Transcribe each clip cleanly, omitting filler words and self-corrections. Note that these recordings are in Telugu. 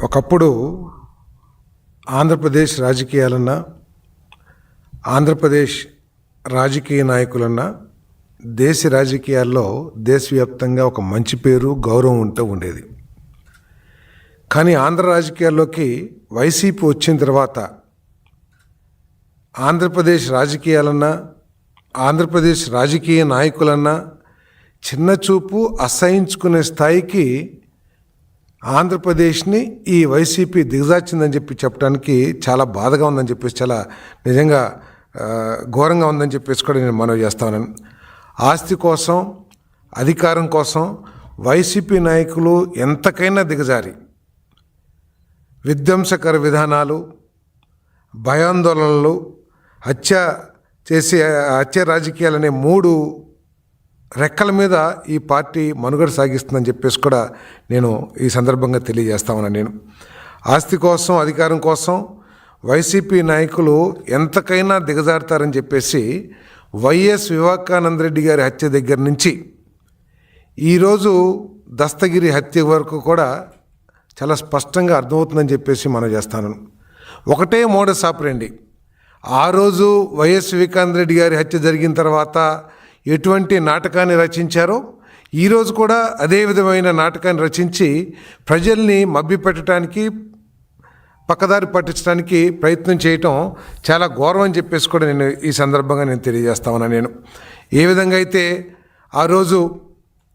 ఒకప్పుడు ఆంధ్రప్రదేశ్ రాజకీయాలన్నా, ఆంధ్రప్రదేశ్ రాజకీయ నాయకులన్నా దేశ రాజకీయాల్లో దేశవ్యాప్తంగా ఒక మంచి పేరు, గౌరవం ఉంటూ ఉండేది. కానీ ఆంధ్ర రాజకీయాల్లోకి వైసీపీ వచ్చిన తర్వాత ఆంధ్రప్రదేశ్ రాజకీయాలన్నా, ఆంధ్రప్రదేశ్ రాజకీయ నాయకులన్నా చిన్నచూపు అసహించుకునే స్థాయికి ఆంధ్రప్రదేశ్ని ఈ వైసీపీ దిగజార్చిందని చెప్పడానికి చాలా బాధగా ఉందని చెప్పేసి, చాలా నిజంగా ఘోరంగా ఉందని చెప్పేసి కూడా నేను మనవి చేస్తాను. ఆస్తి కోసం, అధికారం కోసం వైసీపీ నాయకులు ఎంతకైనా దిగజారి విధ్వంసకర విధానాలు, భయాందోళనలు, హత్య రాజకీయాలనే 3 రెక్కల మీద ఈ పార్టీ మనుగడ సాగిస్తుందని చెప్పేసి కూడా నేను ఈ సందర్భంగా తెలియజేస్తామని. నేను ఆస్తి కోసం, అధికారం కోసం వైసీపీ నాయకులు ఎంతకైనా దిగజారుతారని చెప్పేసి వైఎస్ వివేకానంద రెడ్డి గారి హత్య దగ్గర నుంచి ఈరోజు దస్తగిరి హత్య వరకు కూడా చాలా స్పష్టంగా అర్థమవుతుందని చెప్పేసి మనం చేస్తాను. ఒకటే మోడస్ ఆపరెండి. ఆ రోజు వైఎస్ వివేకానంద రెడ్డి గారి హత్య జరిగిన తర్వాత ఎటువంటి నాటకాన్ని రచించారో ఈరోజు కూడా అదే విధమైన నాటకాన్ని రచించి ప్రజల్ని మభ్యపెట్టడానికి, పక్కదారి పట్టించడానికి ప్రయత్నం చేయటం చాలా ఘోరం అని చెప్పేసి కూడా నేను ఈ సందర్భంగా తెలియజేస్తామన్నా. నేను ఏ విధంగా అయితే ఆ రోజు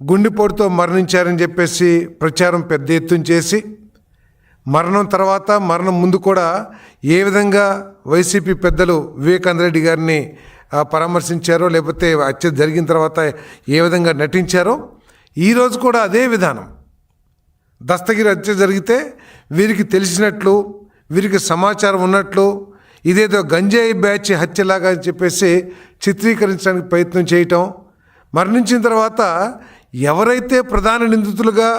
గుండెపోటుతో మరణించారని చెప్పేసి ప్రచారం పెద్ద ఎత్తున చేసి, మరణం తర్వాత, మరణం ముందు కూడా ఏ విధంగా వైసీపీ పెద్దలు వివేకానంద రెడ్డి గారిని పరామర్శించారో, లేకపోతే హత్య జరిగిన తర్వాత ఏ విధంగా నటించారో ఈరోజు కూడా అదే విధానం. దస్తగిరి హత్య జరిగితే వీరికి తెలిసినట్లు, వీరికి సమాచారం ఉన్నట్లు, ఇదేదో గంజాయి బ్యాచ్ హత్యలాగా అని చెప్పేసి చిత్రీకరించడానికి ప్రయత్నం చేయటం, మరణించిన తర్వాత ఎవరైతే ప్రధాన నిందితులుగా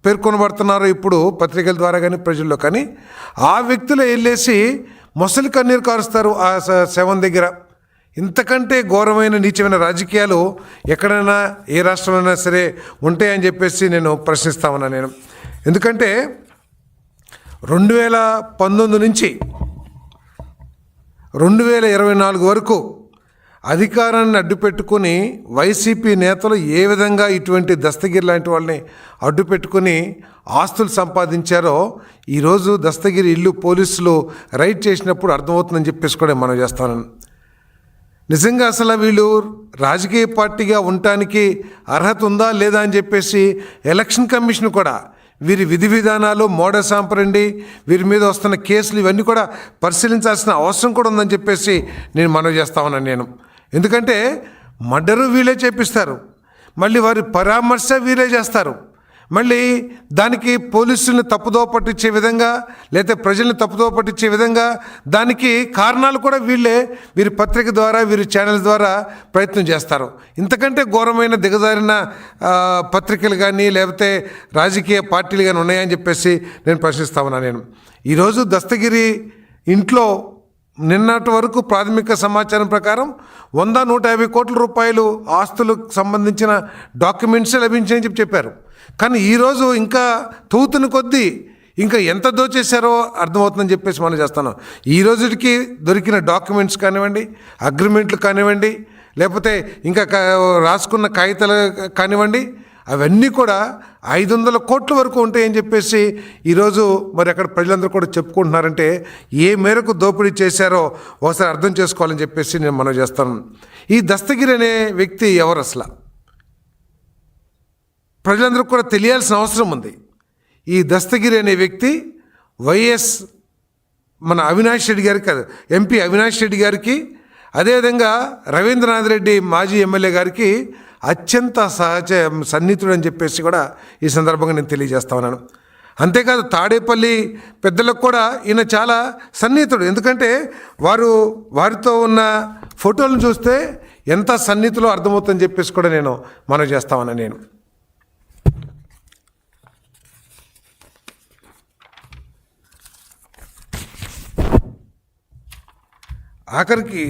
పేర్కొనబడుతున్నారో ఇప్పుడు పత్రికల ద్వారా కానీ ప్రజల్లో కానీ, ఆ వ్యక్తులు వెళ్ళేసి మొసలి కన్నీరు కారుస్తారు ఆ శవం దగ్గర. ఇంతకంటే ఘోరమైన, నీచమైన రాజకీయాలు ఎక్కడైనా, ఏ రాష్ట్రంలో సరే ఉంటాయని చెప్పేసి నేను ప్రశ్నిస్తామన్నా. నేను ఎందుకంటే 2019 నుంచి 2024 వరకు అధికారాన్ని అడ్డుపెట్టుకుని వైసీపీ నేతలు ఏ విధంగా ఇటువంటి దస్తగిరి లాంటి వాళ్ళని అడ్డుపెట్టుకుని ఆస్తులు సంపాదించారో ఈరోజు దస్తగిరి ఇల్లు పోలీసులు రైడ్ చేసినప్పుడు అర్థమవుతుందని చెప్పేసి కూడా మనం చేస్తాను. నిజంగా అసలు వీళ్ళు రాజకీయ పార్టీగా ఉండటానికి అర్హత ఉందా లేదా అని చెప్పేసి ఎలక్షన్ కమిషన్ కూడా వీరి విధి విధానాలు, మోడస్ ఆపరెండి, వీరి మీద వస్తున్న కేసులు ఇవన్నీ కూడా పరిశీలించాల్సిన అవసరం కూడా ఉందని చెప్పేసి నేను మనవి చేస్తా ఉన్నాను. నేను ఎందుకంటే మర్డరు వీళ్ళే చేపిస్తారు, మళ్ళీ వారి పరామర్శ వీరే చేస్తారు, మళ్ళీ దానికి పోలీసుల్ని తప్పుదోవ పట్టించే విధంగా, లేకపోతే ప్రజల్ని తప్పుదోవ పట్టించే విధంగా దానికి కారణాలు కూడా వీరి పత్రిక ద్వారా, వీరి ఛానల్స్ ద్వారా ప్రయత్నం చేస్తారు. ఇంతకంటే ఘోరమైన దిగజారిన పత్రికలు కానీ, లేకపోతే రాజకీయ పార్టీలు కానీ ఉన్నాయని చెప్పేసి నేను ప్రశ్నిస్తా ఉన్నాను. నేను ఈరోజు దస్తగిరి ఇంట్లో నిన్నటి వరకు ప్రాథమిక సమాచారం ప్రకారం 100-150 కోట్ల రూపాయలు ఆస్తులకు సంబంధించిన డాక్యుమెంట్స్ లభించాయని చెప్పారు. కానీ ఈరోజు ఇంకా తూతుని కొద్దీ ఇంకా ఎంత దోచేశారో అర్థమవుతుందని చెప్పేసి మనం చేస్తున్నాం. ఈ రోజుకి దొరికిన డాక్యుమెంట్స్ కానివ్వండి, అగ్రిమెంట్లు కానివ్వండి, లేకపోతే ఇంకా రాసుకున్న కాగితాలు కానివ్వండి, అవన్నీ కూడా 500 కోట్ల వరకు ఉంటాయని చెప్పేసి ఈరోజు మరి అక్కడ ప్రజలందరూ కూడా చెప్పుకుంటున్నారంటే ఏ మేరకు దోపిడీ చేశారో ఒకసారి అర్థం చేసుకోవాలని చెప్పేసి నేను మనం చేస్తాను. ఈ దస్తగిరి అనే వ్యక్తి ఎవరు అసలు ప్రజలందరూ కూడా తెలియాల్సిన అవసరం ఉంది. ఈ దస్తగిరి అనే వ్యక్తి మన అవినాష్ రెడ్డి గారికి, ఎంపీ అవినాష్ రెడ్డి గారికి, అదేవిధంగా రవీంద్రనాథ్ రెడ్డి మాజీ ఎమ్మెల్యే గారికి అత్యంత సన్నిహితుడు అని చెప్పేసి కూడా ఈ సందర్భంగా నేను తెలియజేస్తా ఉన్నాను. అంతేకాదు తాడేపల్లి పెద్దలకు కూడా ఈయన చాలా సన్నిహితుడు. ఎందుకంటే వారితో ఉన్న ఫోటోలను చూస్తే ఎంత సన్నిహితులో అర్థమవుతుందని చెప్పేసి కూడా నేను మనవి చేస్తా ఉన్నాను. నేను ఆఖరికి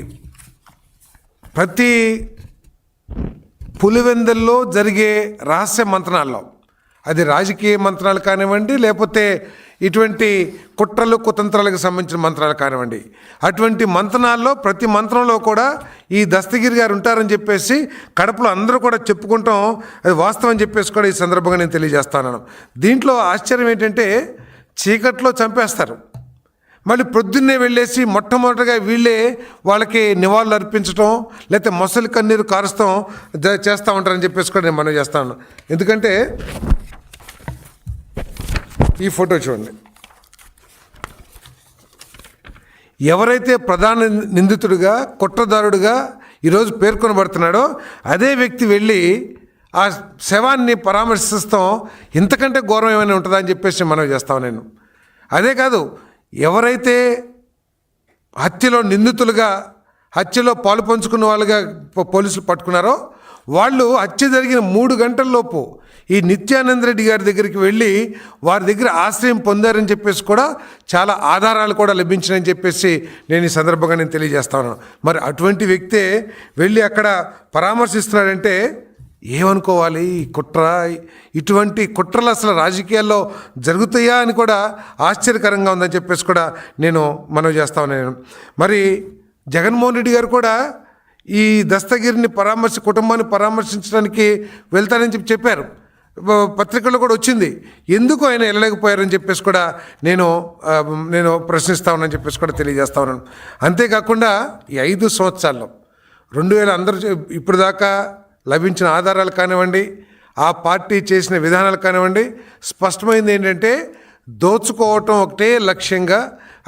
ప్రతి పులివెందుల్లో జరిగే రహస్య మంత్రాల్లో, అది రాజకీయ మంత్రాలు కానివ్వండి, లేకపోతే ఇటువంటి కుట్రలు కుతంత్రాలకు సంబంధించిన మంత్రాలు కానివ్వండి, అటువంటి మంత్రాల్లో ప్రతి మంత్రంలో కూడా ఈ దస్తగిరి గారు ఉంటారని చెప్పేసి కడపలో అందరూ కూడా చెప్పుకుంటాం, అది వాస్తవం అని చెప్పేసి కూడా ఈ సందర్భంగా నేను తెలియజేస్తాను. దీంట్లో ఆశ్చర్యం ఏంటంటే చీకట్లో చంపేస్తారు, మళ్ళీ ప్రొద్దున్నే వెళ్ళేసి మొట్టమొదటిగా వీళ్ళే వాళ్ళకి నివాళులు అర్పించడం లేకపోతే మొసలి కన్నీరు కారుస్తాం చేస్తూ ఉంటారని చెప్పేసి కూడా నేను మనవి చేస్తాను. ఎందుకంటే ఈ ఫోటో చూడండి, ఎవరైతే ప్రధాన నిందితుడిగా కుట్రదారుడిగా ఈరోజు పేర్కొనబడుతున్నాడో అదే వ్యక్తి వెళ్ళి ఆ శవాన్ని పరామర్శిస్తాం, ఇంతకంటే ఘోరం ఏమైనా ఉంటుందా అని చెప్పేసి మనవి చేస్తాను నేను. అదే కాదు, ఎవరైతే హత్యలో నిందితులుగా హత్యలో పాలు పంచుకున్న వాళ్ళుగా పోలీసులు పట్టుకున్నారో వాళ్ళు హత్య జరిగిన 3 గంటల్లోపు ఈ నిత్యానంద రెడ్డి గారి దగ్గరికి వెళ్ళి వారి దగ్గర ఆశ్రయం పొందారని చెప్పేసి కూడా చాలా ఆధారాలు కూడా లభించినాయని చెప్పేసి నేను ఈ సందర్భంగా నేను తెలియజేస్తాను. మరి అటువంటి వ్యక్తే వెళ్ళి అక్కడ పరామర్శిస్తున్నాడంటే ఏమనుకోవాలి? ఈ కుట్ర, ఇటువంటి కుట్రలు అసలు రాజకీయాల్లో జరుగుతాయా అని కూడా ఆశ్చర్యకరంగా ఉందని చెప్పేసి కూడా నేను మనవి చేస్తాను. నేను మరి జగన్మోహన్ రెడ్డి గారు కూడా ఈ దస్తగిరిని కుటుంబాన్ని పరామర్శించడానికి వెళ్తారని చెప్పారు, పత్రికల్లో కూడా వచ్చింది. ఎందుకు ఆయన వెళ్ళలేకపోయారని చెప్పేసి కూడా నేను ప్రశ్నిస్తా ఉన్నానని చెప్పేసి కూడా తెలియజేస్తా ఉన్నాను. అంతేకాకుండా ఈ 5 సంవత్సరాల్లో 2000 అందరూ ఇప్పుడు దాకా లభించిన ఆధారాలు కానివ్వండి, ఆ పార్టీ చేసిన విధానాలు కానివ్వండి, స్పష్టమైంది ఏంటంటే దోచుకోవటం ఒకటే లక్ష్యంగా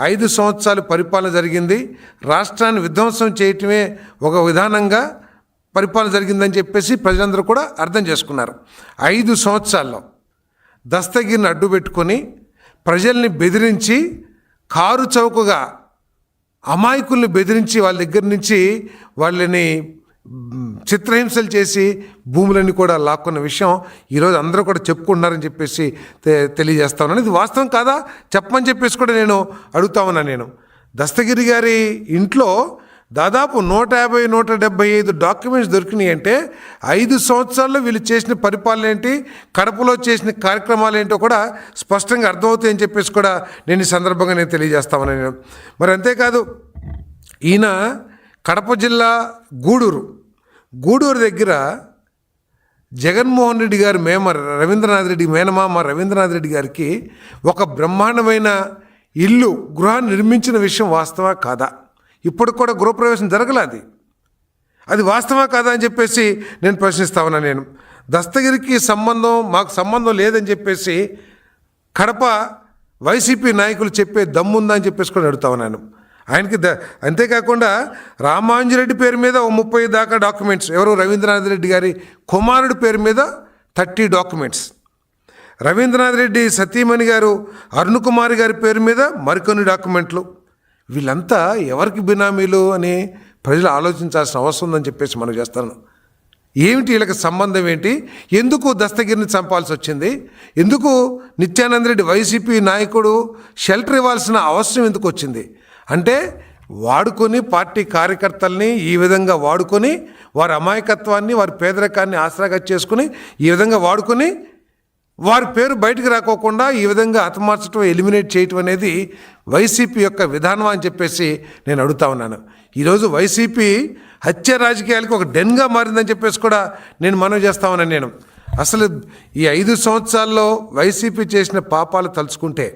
5 సంవత్సరాలు పరిపాలన జరిగింది. రాష్ట్రాన్ని విధ్వంసం చేయటమే ఒక విధానంగా పరిపాలన జరిగిందని చెప్పేసి ప్రజలందరూ కూడా అర్థం చేసుకున్నారు. 5 సంవత్సరాల్లో దస్తగిరిని అడ్డు పెట్టుకొని ప్రజల్ని బెదిరించి కారు చౌకగా అమాయకుల్ని బెదిరించి వాళ్ళ దగ్గర నుంచి వాళ్ళని చిత్రహింసలు చేసి భూములన్నీ కూడా లాక్కున్న విషయం ఈరోజు అందరూ కూడా చెప్పుకుంటున్నారని చెప్పేసి తెలియజేస్తా ఉన్నాను. ఇది వాస్తవం కాదా చెప్పమని చెప్పేసి కూడా నేను అడుగుతా ఉన్నాను. నేను దస్తగిరి గారి ఇంట్లో దాదాపు 150-175 డాక్యుమెంట్స్ దొరికినాయి అంటే 5 సంవత్సరాల్లో వీళ్ళు చేసిన పరిపాలన ఏంటి, కడపలో చేసిన కార్యక్రమాలు ఏంటో కూడా స్పష్టంగా అర్థమవుతాయని చెప్పేసి కూడా నేను ఈ సందర్భంగా నేను తెలియజేస్తామని నేను. మరి అంతేకాదు, ఈయన కడప జిల్లా గూడూరు దగ్గర జగన్మోహన్ రెడ్డి గారి మేనమామ రవీంద్రనాథ్ రెడ్డి గారికి ఒక బ్రహ్మాండమైన గృహాన్ని నిర్మించిన విషయం వాస్తవా కాదా? ఇప్పుడు కూడా గృహప్రవేశం జరగలేదు, అది వాస్తవా కాదా అని చెప్పేసి నేను ప్రశ్నిస్తా ఉన్నా. నేను దస్తగిరికి మాకు సంబంధం లేదని చెప్పేసి కడప వైసీపీ నాయకులు చెప్పే దమ్ముందా అని చెప్పేసి కూడా అడుగుతా ఉన్నాను ఆయనకి. అంతేకాకుండా రామాంజిరెడ్డి పేరు మీద 30 దాకా డాక్యుమెంట్స్, ఎవరు రవీంద్రనాథ్ రెడ్డి గారి కుమారుడి పేరు మీద 30 డాక్యుమెంట్స్, రవీంద్రనాథ్ రెడ్డి సతీమణి గారు అరుణ్ కుమార్ గారి పేరు మీద మరికొన్ని డాక్యుమెంట్లు. వీళ్ళంతా ఎవరికి బినామీలు అని ప్రజలు ఆలోచించాల్సిన అవసరం ఉందని చెప్పేసి మనం చేస్తాను. ఏమిటి వీళ్ళకి సంబంధం ఏంటి? ఎందుకు దస్తగిరిని చంపాల్సి వచ్చింది? ఎందుకు నిత్యానంద రెడ్డి వైసీపీ నాయకుడు షెల్టర్ ఇవ్వాల్సిన అవసరం ఎందుకు వచ్చింది? అంటే వాడుకొని పార్టీ కార్యకర్తల్ని ఈ విధంగా వాడుకొని వారి అమాయకత్వాన్ని వారి పేదరికాన్ని ఆసరాగా చేసుకుని ఈ విధంగా వాడుకొని వారి పేరు బయటకు రాకోకుండా ఈ విధంగా హతమార్చడం, ఎలిమినేట్ చేయటం అనేది వైసీపీ యొక్క విధానం అని చెప్పేసి నేను అడుగుతా ఉన్నాను. ఈరోజు వైసీపీ హత్య రాజకీయాలకు ఒక డెన్గా మారిందని చెప్పేసి కూడా నేను మనవి చేస్తా ఉన్నాను. నేను అసలు ఈ 5 సంవత్సరాల్లో వైసీపీ చేసిన పాపాలు తలుచుకుంటే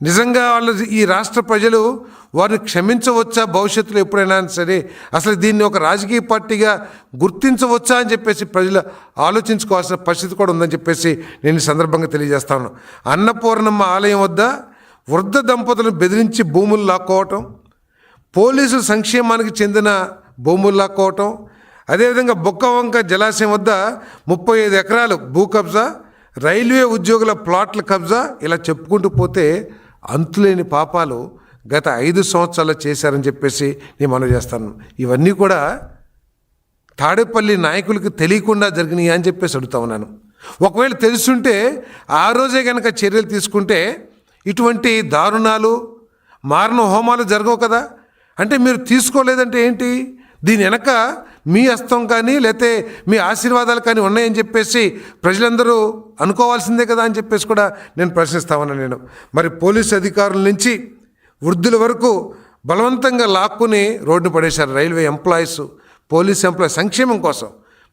నిజంగా వాళ్ళు ఈ రాష్ట్ర ప్రజలు వారిని క్షమించవచ్చా? భవిష్యత్తులో ఎప్పుడైనా సరే అసలు దీన్ని ఒక రాజకీయ పార్టీగా గుర్తించవచ్చా అని చెప్పేసి ప్రజలు ఆలోచించుకోవాల్సిన పరిస్థితి కూడా ఉందని చెప్పేసి నేను ఈ సందర్భంగా తెలియజేస్తాను. అన్నపూర్ణమ్మ ఆలయం వద్ద వృద్ధ దంపతులను బెదిరించి భూములు లాక్కోవటం, పోలీసు సంక్షేమానికి చెందిన భూములు లాక్కోవటం, అదేవిధంగా బొక్కవంక జలాశయం వద్ద 35 ఎకరాలు భూ కబ్జా, రైల్వే ఉద్యోగుల ప్లాట్ల కబ్జా, ఇలా చెప్పుకుంటూ పోతే అంతులేని పాపాలు గత 5 సంవత్సరాలు చేశారని చెప్పేసి నేను మనవి చేస్తాను. ఇవన్నీ కూడా తాడేపల్లి నాయకులకు తెలియకుండా జరిగినాయి అని చెప్పేసి అడుగుతా ఉన్నాను. ఒకవేళ తెలుసుంటే ఆ రోజే కనుక చర్యలు తీసుకుంటే ఇటువంటి దారుణాలు, మారణ హోమాలు జరగవు కదా. అంటే మీరు తీసుకోలేదంటే ఏంటి? దీని వెనక మీ హస్తం కానీ లేతే మీ ఆశీర్వాదాలు కానీ ఉన్నాయని చెప్పేసి ప్రజలందరూ అనుకోవాల్సిందే కదా అని చెప్పేసి కూడా నేను ప్రశ్నిస్తా ఉన్నాను నేను. మరి పోలీసు అధికారుల నుంచి వృద్ధుల వరకు బలవంతంగా లాక్కుని రోడ్డు పడేశారు. రైల్వే ఎంప్లాయీస్, పోలీస్ ఎంప్లాయీస్ సంక్షేమం కోసం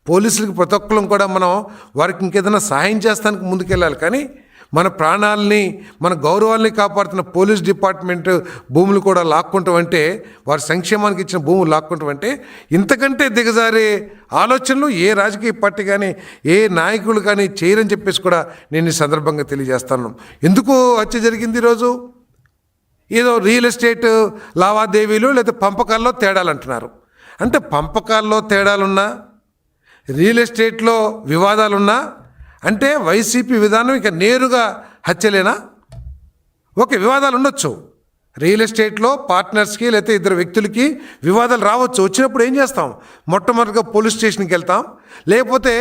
పోలీసులకు ప్రతి ఒక్కరం కూడా మనం వారికి ఇంకేదైనా సహాయం చేస్తానికి ముందుకెళ్ళాలి. కానీ మన ప్రాణాలని మన గౌరవాల్ని కాపాడుతున్న పోలీస్ డిపార్ట్మెంట్ భూములు కూడా లాక్కుంటాం అంటే, వారి సంక్షేమానికి ఇచ్చిన భూములు లాక్కుంటాం అంటే, ఇంతకంటే దిగజారే ఆలోచనలు ఏ రాజకీయ పార్టీ కానీ ఏ నాయకులు కానీ చేయరని చెప్పేసి కూడా నేను ఈ సందర్భంగా తెలియజేస్తాను. ఎందుకు హత్య జరిగింది ఈరోజు? ఏదో రియల్ ఎస్టేట్ లావాదేవీలు లేదా పంపకాల్లో తేడాలు అంటున్నారు. అంటే పంపకాల్లో తేడాలున్నా, రియల్ ఎస్టేట్లో వివాదాలున్నా అంటే వైసీపీ విధానం ఇక నేరుగా హత్యలేనా? ఓకే, వివాదాలు ఉండొచ్చు. రియల్ ఎస్టేట్లో పార్ట్నర్స్కి లేకపోతే ఇద్దరు వ్యక్తులకి వివాదాలు రావచ్చు. వచ్చినప్పుడు ఏం చేస్తాం? మొట్టమొదటిగా పోలీస్ స్టేషన్కి వెళ్తాం, లేకపోతే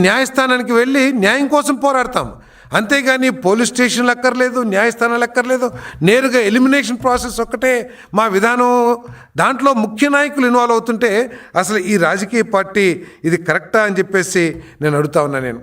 న్యాయస్థానానికి వెళ్ళి న్యాయం కోసం పోరాడతాం. అంతేగాని పోలీస్ స్టేషన్లు అక్కర్లేదు, న్యాయస్థానాలు అక్కర్లేదు, నేరుగా ఎలిమినేషన్ ప్రాసెస్ ఒక్కటే మా విధానం. దాంట్లో ముఖ్య నాయకులు ఇన్వాల్వ్ అవుతుంటే అసలు ఈ రాజకీయ పార్టీ ఇది కరెక్టా అని చెప్పేసి నేను అడుగుతా ఉన్నా నేను.